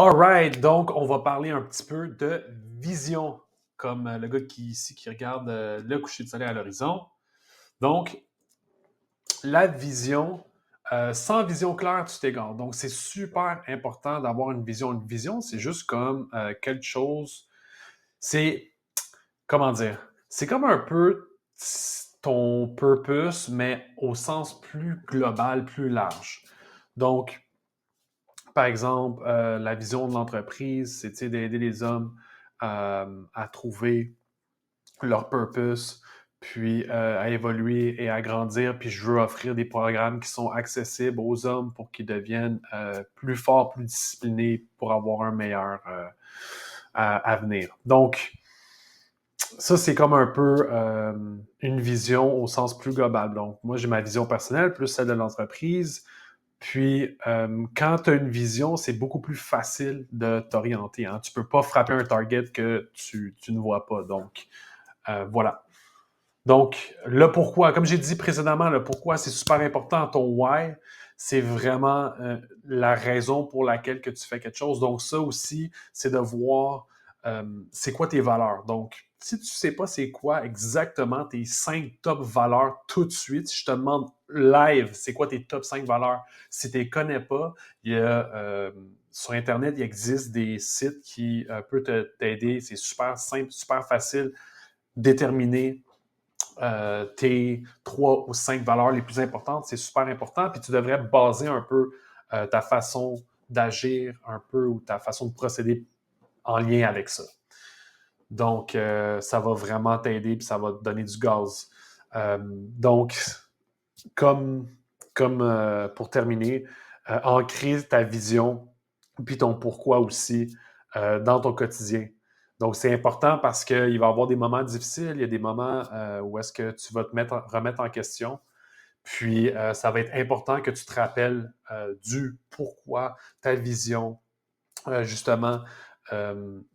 Alright, donc on va parler un petit peu de vision, comme le gars qui regarde le coucher de soleil à l'horizon. Donc, la vision, sans vision claire, tu t'égares. Donc, c'est super important d'avoir une vision. Une vision, c'est juste comme quelque chose, c'est, comment dire, c'est comme un peu ton purpose, mais au sens plus global, plus large. Donc, par exemple, la vision de l'entreprise, c'est d'aider les hommes à trouver leur purpose, puis à évoluer et à grandir. Puis je veux offrir des programmes qui sont accessibles aux hommes pour qu'ils deviennent plus forts, plus disciplinés pour avoir un meilleur avenir. Donc, ça, c'est comme un peu une vision au sens plus global. Donc, moi, j'ai ma vision personnelle, plus celle de l'entreprise. Puis, quand tu as une vision, c'est beaucoup plus facile de t'orienter. Hein. Tu ne peux pas frapper un target que tu ne vois pas. Donc, voilà. Donc, le pourquoi, comme j'ai dit précédemment, le pourquoi, c'est super important. Ton why, c'est vraiment la raison pour laquelle que tu fais quelque chose. Donc, ça aussi, c'est de voir c'est quoi tes valeurs. Donc, si tu ne sais pas c'est quoi exactement tes 5 top valeurs tout de suite, si je te demande live, c'est quoi tes top 5 valeurs, si tu ne les connais pas, il y a, sur Internet, il existe des sites qui peuvent t'aider. C'est super simple, super facile, déterminer tes 3 ou 5 valeurs les plus importantes, c'est super important. Puis tu devrais baser un peu ta façon d'agir un peu ou ta façon de procéder en lien avec ça. Donc, ça va vraiment t'aider puis ça va te donner du gaz. Donc, comme pour terminer, ancrer ta vision puis ton pourquoi aussi dans ton quotidien. Donc, c'est important parce qu'il va y avoir des moments difficiles, il y a des moments où est-ce que tu vas remettre en question. Puis, ça va être important que tu te rappelles du pourquoi, ta vision. Justement,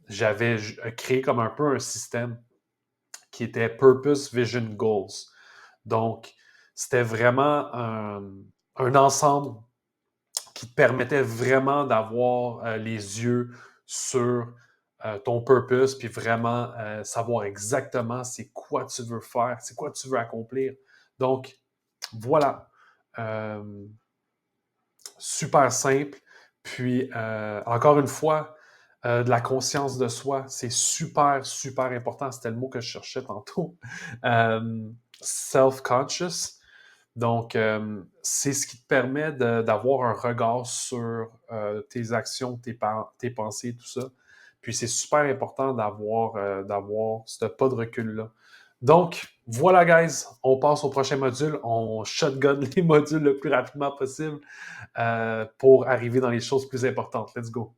j'avais créé comme un peu un système qui était Purpose Vision Goals. Donc, c'était vraiment un ensemble qui te permettait vraiment d'avoir les yeux sur ton purpose, puis vraiment savoir exactement c'est quoi tu veux faire, c'est quoi tu veux accomplir. Donc, voilà. Euh, Super simple. Puis, encore une fois, de la conscience de soi, c'est super, super important. C'était le mot que je cherchais tantôt. Self-conscious. Donc, c'est ce qui te permet d'avoir un regard sur tes actions, tes pensées, tout ça. Puis, c'est super important d'avoir ce pas de recul-là. Donc, voilà, guys, on passe au prochain module. On shotgun les modules le plus rapidement possible pour arriver dans les choses plus importantes. Let's go!